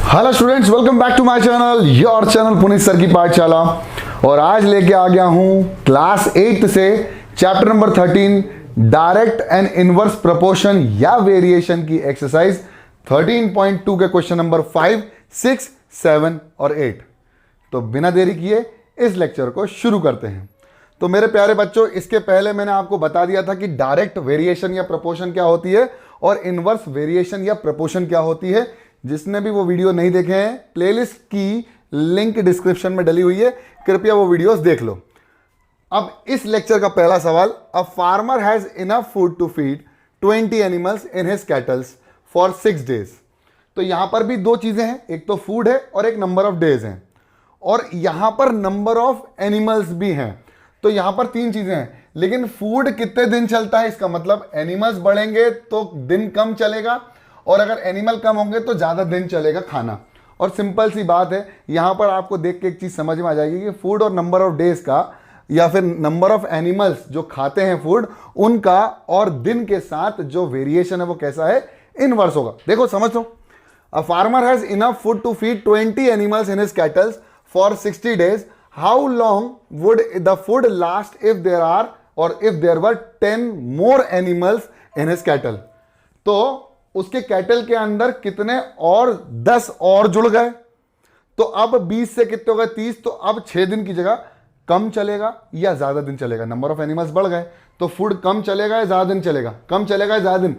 Hello students, welcome back to my channel, your channel Puneet sir की पाठशाला। और आज लेके आ गया हूं क्लास 8 से chapter number 13 direct and inverse proportion या वेरिएशन की एक्सरसाइज 13.2 के क्वेश्चन नंबर 5, 6, 7 और 8। तो बिना देरी किए इस लेक्चर को शुरू करते हैं। तो मेरे प्यारे बच्चों, इसके पहले मैंने आपको बता दिया था कि डायरेक्ट वेरिएशन या प्रोपोर्शन क्या होती है और इनवर्स वेरिएशन या प्रोपोर्शन क्या होती है। जिसने भी वो वीडियो नहीं देखे हैं, प्लेलिस्ट की लिंक डिस्क्रिप्शन में डली हुई है, कृपया वो वीडियोस देख लो। अब इस लेक्चर का पहला सवाल, a farmer has enough food to feed 20 animals in his cattles for 6 days. तो यहां पर भी दो चीजें हैं, एक तो फूड है और एक नंबर ऑफ डेज हैं, और यहां पर नंबर ऑफ एनिमल्स भी हैं। तो यहां पर तीन चीजें हैं, लेकिन फूड कितने दिन चलता है, इसका मतलब एनिमल्स बढ़ेंगे तो दिन कम चलेगा, और अगर एनिमल कम होंगे तो ज़्यादा दिन चलेगा खाना। और सिंपल सी बात है, यहाँ पर आपको देख के एक चीज़ समझ में आ जाएगी कि फूड और नंबर ऑफ डेज का या फिर नंबर ऑफ एनिमल्स जो खाते हैं फूड उनका और दिन के साथ जो वेरिएशन है वो कैसा है, इनवर्स होगा। देखो समझ लो, a farmer has enough food to feed 20 animals in his cattles for 60 days. How long would the food last if there are और if there were 10 more animals in his cattle. तो उसके cattle के अंदर कितने और 10 और जुड़ गए, तो अब 20 से कितने हो गए, 30। तो अब 6 दिन की जगह कम चलेगा या ज्यादा दिन चलेगा। नंबर ऑफ एनिमल्स बढ़ गए तो फूड कम चलेगा या ज्यादा दिन चलेगा, कम चलेगा या ज्यादा दिन,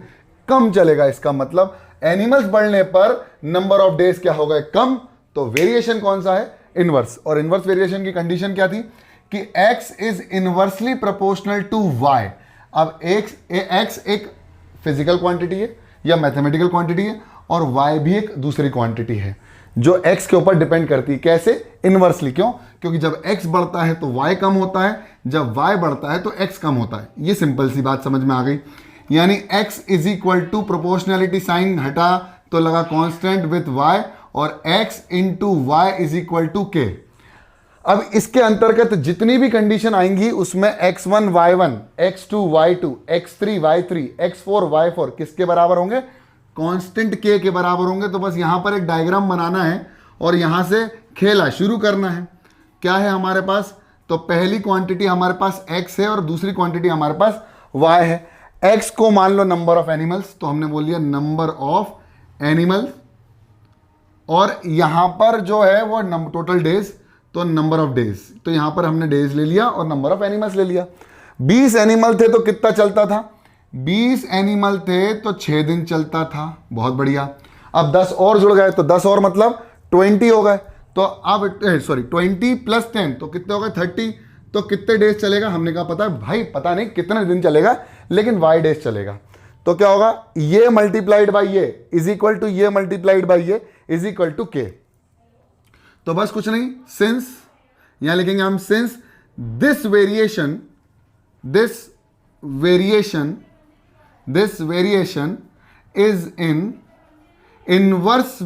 कम चलेगा। इसका मतलब एनिमल्स बढ़ने पर नंबर ऑफ डेज क्या हो गए, कम। तो वेरिएशन कौन सा है, इनवर्स। और इनवर्स वेरिएशन की कंडीशन क्या थी कि x is inversely proportional to y। अब x एक फिजिकल क्वांटिटी है या मैथमेटिकल क्वांटिटी है, और y भी एक दूसरी क्वांटिटी है जो x के ऊपर डिपेंड करती है। कैसे, इनवर्सली। क्यों? क्योंकि जब x बढ़ता है तो y कम होता है, जब y बढ़ता है तो x कम होता है। ये सिंपल सी बात समझ में आ गई। यानी x is equal to proportionality sign हटा तो लगा कांस्टेंट विथ y, और x into y is equal to k। अब इसके अंतर्गत जितनी भी कंडीशन आएंगी उसमें x1 y1, x2 y2, x3 y3, x4 y4 किसके बराबर होंगे, कांस्टेंट k के बराबर होंगे। तो बस यहां पर एक डायग्राम बनाना है और यहां से खेला शुरू करना है। क्या है हमारे पास, तो पहली क्वांटिटी हमारे पास x है और दूसरी क्वांटिटी हमारे पास y है। x को मान लो नंबर ऑफ एनिमल्स, तो हमने बोल दिया नंबर ऑफ एनिमल्स, और यहां पर जो है वो टोटल डेज, तो नंबर ऑफ डेज। तो यहां पर हमने डेज ले लिया और नंबर ऑफ एनिमल्स ले लिया। 20 एनिमल थे तो कितना चलता था, 20 एनिमल थे तो 6 दिन चलता था। बहुत बढ़िया। अब 10 और जुड़ गए तो 10 और मतलब 20 हो गए। तो अब 20 प्लस 10 तो कितने हो गए, 30। तो कितने डेज चलेगा, हमने कहा पता है भाई, पता नहीं कितने दिन चलेगा, लेकिन y डेज चलेगा। तो क्या होगा, ये मल्टीप्लाइड बाई ये इज इक्वल टू ये मल्टीप्लाइड बाई ये इज इक्वल टू k। तो बस कुछ नहीं, सिंस यहां लिखेंगे हम, since this variation is in inverse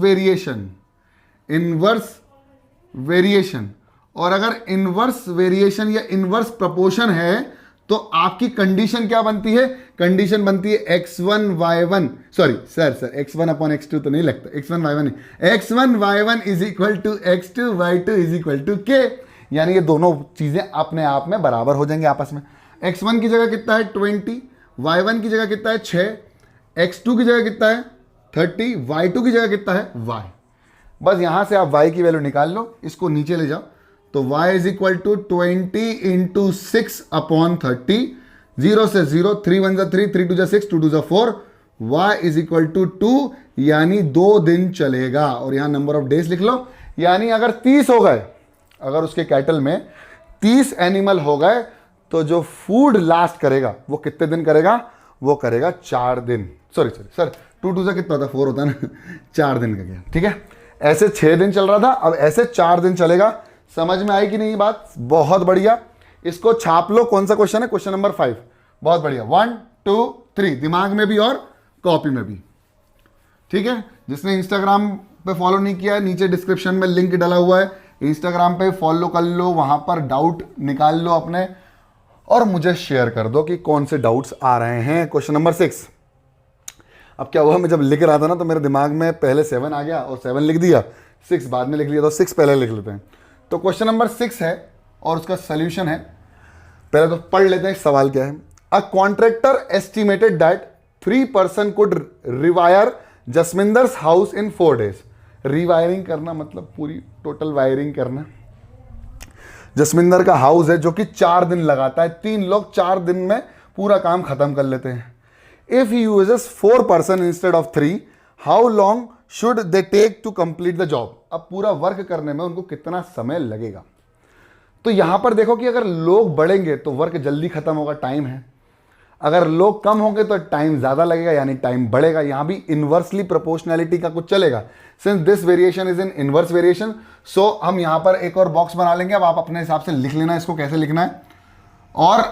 variation. और अगर इनवर्स वेरिएशन या इनवर्स प्रोपोर्शन है तो आपकी कंडीशन क्या बनती है, कंडीशन बनती है x1 y1, sorry sir x1 upon x2 तो नहीं लगता, x1 y1 नहीं, x1 y1 is equal to x2 y2 is equal to k। यानी ये दोनों चीजें अपने आप में बराबर हो जाएंगे आपस में। x1 की जगह कितना है 20, y1 की जगह कितना है 6, x2 की जगह कितना है 30, y2 की जगह कितना है y। बस यहां से आप y की वैल्यू निकाल लो, इसको नीचे ले जाओ, तो y is equal to 20 into 6 upon 30, 0 से 0, 3 1 जा 3, 3 2 जा 6, 2 2 जा 4, y इज इक्वल टू 2, यानी 2 दिन चलेगा। और यहां नंबर ऑफ डेज लिख लो। यानी अगर 30 हो गए, अगर उसके कैटल में 30 एनिमल हो गए तो जो फूड लास्ट करेगा वो कितने दिन करेगा, वो करेगा 4 दिन। सॉरी सर 2 2 से कितना होता है, 4 होता है ना, 4 दिन का गया। ठीक है, ऐसे 6 दिन चल रहा था, अब ऐसे 4 दिन चलेगा। समझ में आई कि नहीं बात, बहुत बढ़िया। इसको छाप लो, कौन सा क्वेश्चन है, क्वेश्चन नंबर 5। बहुत बढ़िया, 1 2 3, दिमाग में भी और कॉपी में भी। ठीक है, जिसने इंस्टाग्राम पे फॉलो नहीं किया है, नीचे डिस्क्रिप्शन में लिंक डाला हुआ है, इंस्टाग्राम पे फॉलो कर लो, वहां पर डाउट निकाल लो अपने और मुझे शेयर कर दो कि कौन से डाउट्स आ रहे हैं। क्वेश्चन नंबर 6, अब क्या हुआ, मैं जब लिख रहा था ना तो मेरे दिमाग में पहले 7 आ गया और 7 लिख दिया, 6 बाद में लिख लिया, तो 6 पहले लिख लेते हैं। तो क्वेश्चन नंबर 6 है और उसका सोल्यूशन है, पहले तो पढ़ लेते हैं सवाल क्या है। A contractor estimated that 3 person could rewire Jasminder's house in 4 days। Rewiring करना मतलब पूरी टोटल वायरिंग करना। जसमिंदर का हाउस है जो कि 4 दिन लगाता है, 3 लोग 4 दिन में पूरा काम खत्म कर लेते हैं। If he uses 4 person instead of 3, how long should they take to complete the job. अब पूरा वर्क करने में उनको कितना समय लगेगा। तो यहां पर देखो कि अगर लोग बढ़ेंगे तो वर्क जल्दी खत्म होगा, टाइम है। अगर लोग कम होंगे तो टाइम ज्यादा लगेगा, यानी टाइम बढ़ेगा। यहां भी इनवर्सली प्रोपोर्शनैलिटी का कुछ चलेगा। Since this variation is in inverse variation, so हम यहां पर एक और बॉक्स बना लेंगे। अब आप अपने हिसाब से लिख लेना इसको कैसे लिखना है। और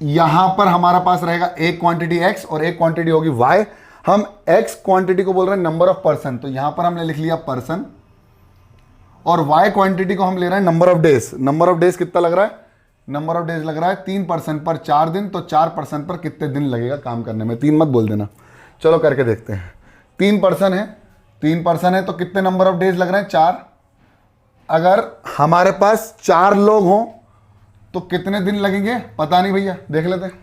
यहां पर हमारा पास रहेगा एक क्वांटिटी x और एक क्वांटिटी होगी y। हम x क्वांटिटी को बोल रहे हैं नंबर ऑफ पर्सन, तो यहां पर हमने लिख लिया पर्सन, और y क्वांटिटी को हम ले रहे हैं number of days. Number of days कितना लग रहा है, नंबर ऑफ डेज लग रहा है 3 पर्सन पर 4 दिन, तो 4 पर्सन पर कितने दिन लगेगा काम करने में। 3 मत बोल देना, चलो करके देखते हैं। 3 पर्सन है, 3 पर्सन है तो कितने नंबर ऑफ डेज लग रहे हैं, 4। अगर हमारे पास 4 लोग हों तो कितने दिन लगेंगे, पता नहीं भैया, देख लेते हैं।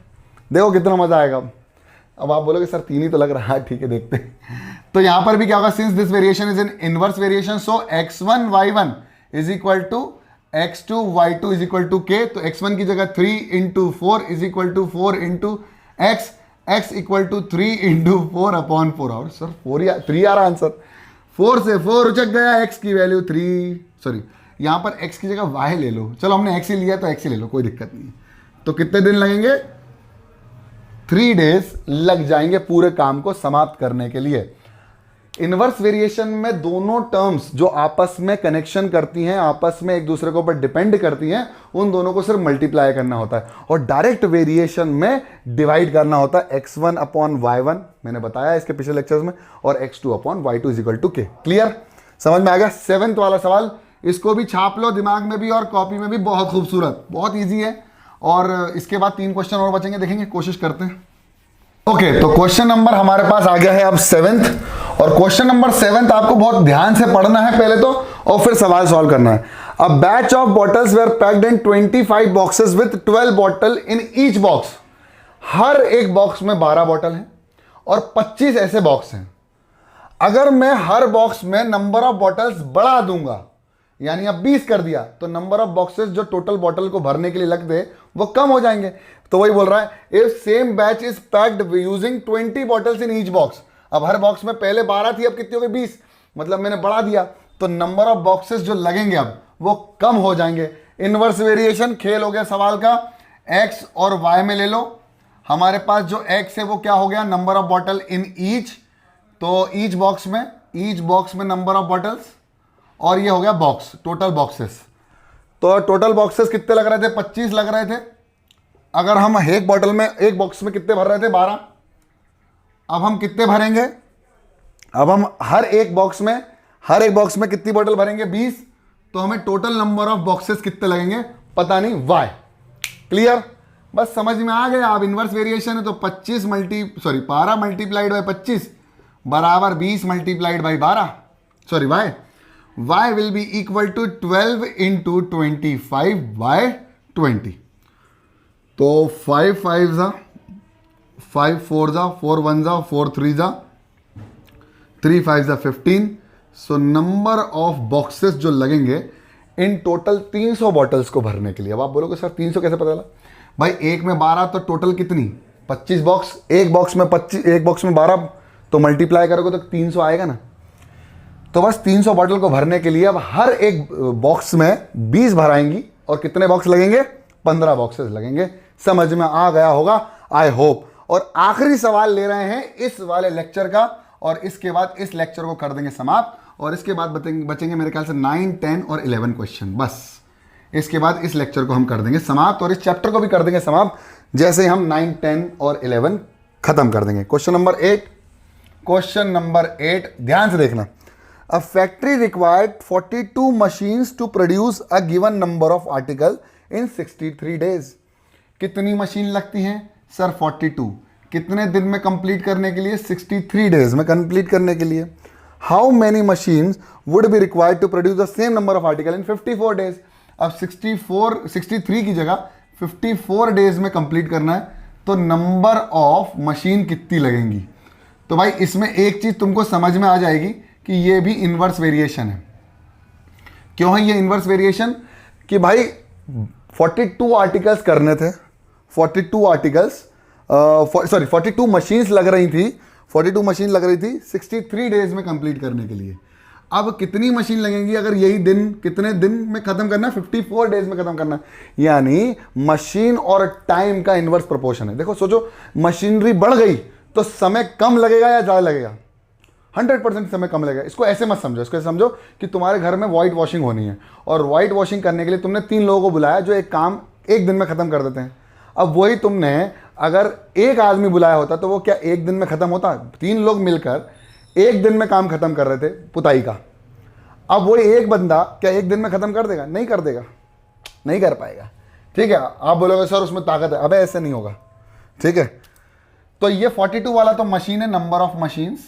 देखो कितना मजा आएगा। अब आप बोलोगे सर 3 ही तो लग रहा है, ठीक है देखते हैं। तो यहां पर भी क्या होगा, since this variation is in inverse variation, so x1 y1 is equal to x2 y2 is equal to k। तो x1 की जगह 3 into 4 is equal to 4 into x equal to 3 into 4 upon 4। और सर 3 आ रहा answer, 4 से 4 उचक गया, x की value 3, sorry यहां पर x की जगह y ले लो। चलो हमने x ही लिया तो x ही ले लो, कोई दिक्कत नहीं। तो कितने दिन लगेंगे, 3 days लग जाएंगे पूरे काम को समाप्त करने के लिए। इनवर्स वेरिएशन में दोनों टर्म्स जो आपस में कनेक्शन करती हैं, आपस में एक दूसरे के ऊपर डिपेंड करती हैं, उन दोनों को सिर्फ मल्टीप्लाई करना होता है। और डायरेक्ट वेरिएशन में डिवाइड करना होता है x1 अपॉन y1, मैंने बताया इसके पिछले लेक्चर्स में, और x2 upon y2 is equal to k। Clear, समझ में आ गया। 7th वाला सवाल, इसको भी छाप लो दिमाग में भी और कॉपी में भी, बहुत खूबसूरत, बहुत ईजी है। और इसके बाद 3 क्वेश्चन और बचेंगे, देखेंगे, कोशिश करते हैं। ओके, तो क्वेश्चन नंबर हमारे पास आ गया है अब 7th, और क्वेश्चन नंबर 7th आपको बहुत ध्यान से पढ़ना है पहले तो, और फिर सवाल सॉल्व करना है। A batch of bottles were packed in 25 boxes with 12 bottle in each box. हर एक बॉक्स में 12 बॉटल हैं और 25 ऐसे बॉक्स हैं। अगर मैं हर बॉक्स में नंबर ऑफ बॉटल्स बढ़ा दूंगा, यानी अब 20 कर दिया, तो नंबर ऑफ बॉक्सेस जो टोटल बॉटल को भरने के लिए लगते वो कम हो जाएंगे। तो वही बोल रहा है, if same batch is packed using 20 bottles in each box. अब हर बॉक्स में पहले 12 थी, अब कितनी हो गई, 20, मतलब मैंने बढ़ा दिया, तो नंबर ऑफ बॉक्सेस जो लगेंगे अब वो कम हो जाएंगे। इनवर्स वेरिएशन खेल हो गया सवाल का, x और y में ले लो। हमारे पास जो x है वो क्या हो गया, number of bottle in each, तो ईच बॉक्स में नंबर ऑफ बॉटल्स, और ये हो गया बॉक्स, टोटल बॉक्सेस। तो टोटल बॉक्सेस कितने लग रहे थे, 25 लग रहे थे। अगर हम एक बॉटल में, एक बॉक्स में कितने भर रहे थे, 12। अब हम कितने भरेंगे, अब हम हर एक बॉक्स में कितनी बॉटल भरेंगे, 20। तो हमें टोटल नंबर ऑफ बॉक्सेस कितने लगेंगे, पता नहीं, y। क्लियर, बस समझ में आ गया। अब इनवर्स वेरिएशन है तो 12 मल्टीप्लाइड बाई 25 बराबर 20 multiplied by 12, sorry y will be equal to 12 into 25 by 20। तो 5 5 जा, 5 4 जा, 4 1 जा, 4 3 जा, 3 5 जा 15। सो नंबर ऑफ बॉक्सेस जो लगेंगे इन टोटल 300 बॉटल्स को भरने के लिए। अब आप बोलोगे सर 300 कैसे पता चला, भाई एक में 12 तो टोटल कितनी, 25 बॉक्स, एक बॉक्स में 12, तो मल्टीप्लाई करोगे तो 300 आएगा ना। तो बस 300 बॉटल को भरने के लिए अब हर एक बॉक्स में 20 भराएंगी, और कितने बॉक्स लगेंगे, 15 बॉक्सेस लगेंगे। समझ में आ गया होगा, आई होप। और आखिरी सवाल ले रहे हैं इस वाले लेक्चर का, और इसके बाद इस लेक्चर को कर देंगे समाप्त, और इसके बाद बचेंगे मेरे ख्याल से 9, 10 और 11 क्वेश्चन। बस इसके बाद इस लेक्चर को हम कर देंगे समाप्त, और इस चैप्टर को भी कर देंगे समाप्त, जैसे हम 9, 10 और 11 खत्म कर देंगे। क्वेश्चन नंबर 8, ध्यान से देखना। A factory required 42 machines to produce a given number of article in 63 days। कितनी मशीन लगती हैं सर, 42। कितने दिन में कंप्लीट करने के लिए? 63 डेज में कंप्लीट करने के लिए। How many machines would be required to produce the same number of article in 54 days? अब 63 की जगह 54 डेज में कंप्लीट करना है, तो नंबर ऑफ मशीन कितनी लगेंगी? तो भाई इसमें एक चीज तुमको समझ में आ जाएगी कि ये भी इनवर्स वेरिएशन है। क्यों है ये इनवर्स वेरिएशन? कि भाई 42 आर्टिकल्स करने थे, 42 आर्टिकल्स 42 मशीन्स लग रही थी, 42 मशीन लग रही थी 63 डेज में कंप्लीट करने के लिए। अब कितनी मशीन लगेंगी अगर यही दिन कितने दिन में खत्म करना है? 54 डेज में खत्म करना है। यानी मशीन और टाइम का इनवर्स प्रोपोर्शन है। देखो सोचो, मशीनरी बढ़ गई तो समय कम लगेगा या ज़्यादा लगेगा? 100% समय कम लगेगा। इसको ऐसे मत समझो, इसको ऐसे समझो कि तुम्हारे घर में व्हाइट वॉशिंग होनी है और व्हाइट वॉशिंग करने के लिए तुमने 3 लोगों को बुलाया जो एक काम एक दिन में ख़त्म कर देते हैं। अब वही तुमने अगर एक आदमी बुलाया होता तो वो क्या एक दिन में ख़त्म होता? 3 लोग मिलकर एक दिन में काम ख़त्म कर रहे थे पुताई का। अब वही एक बंदा क्या एक दिन में ख़त्म कर देगा? नहीं कर देगा, नहीं कर पाएगा। ठीक है, आप बोलोगे सर उसमें ताकत है। अबे ऐसे नहीं होगा। ठीक है, तो ये 42 वाला तो मशीन है, नंबर ऑफ मशीन्स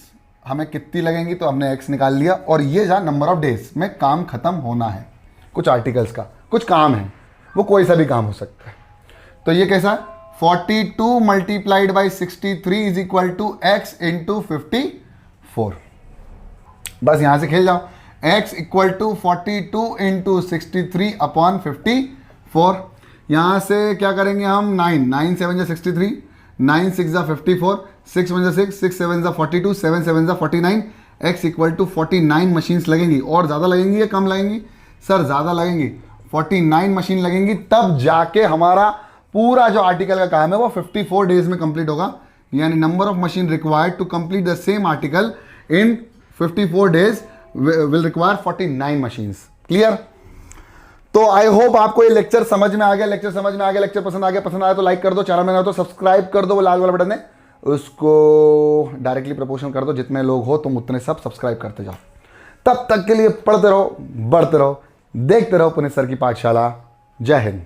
हमें कितनी लगेंगी, तो हमने x निकाल लिया। और ये जहाँ नंबर ऑफ डेज में काम खत्म होना है, कुछ आर्टिकल्स का कुछ काम है, वो कोई सा भी काम हो सकता है। तो ये कैसा है? 42 multiplied by 63 is equal to x into 54। बस यहां से खेल जाओ। x equal to 42 into 63 upon 54। यहां से क्या करेंगे हम? 9 7 जा 63, 9 6 जा 54, 6 1 जा 6, 6 7 जा 42, 7 7 जा 49। x इक्वल टू 49 मशीन्स लगेंगी। और ज़्यादा लगेंगी या कम लगेंगी? सर ज़्यादा लगेंगी, 49 मशीन लगेंगी, तब जाके हमारा पूरा जो आर्टिकल का काम है वो 54 डेज में कंप्लीट होगा। यानी number of machine required to complete the same article in 54 days will require 49 machines. Clear? तो आई होप आपको ये लेक्चर समझ में आ गया। लेक्चर समझ में आ गया, लेक्चर पसंद आ गया, पसंद आया तो लाइक कर दो, चैनल में नया हो तो सब्सक्राइब कर दो, वो लाल वाला बटन है उसको डायरेक्टली प्रपोर्शन कर दो। जितने लोग हो तुम उतने सब सब्सक्राइब करते जाओ। तब तक के लिए पढ़ते रहो, बढ़ते रहो, देखते रहो पुनीत सर की पाठशाला। जय हिंद।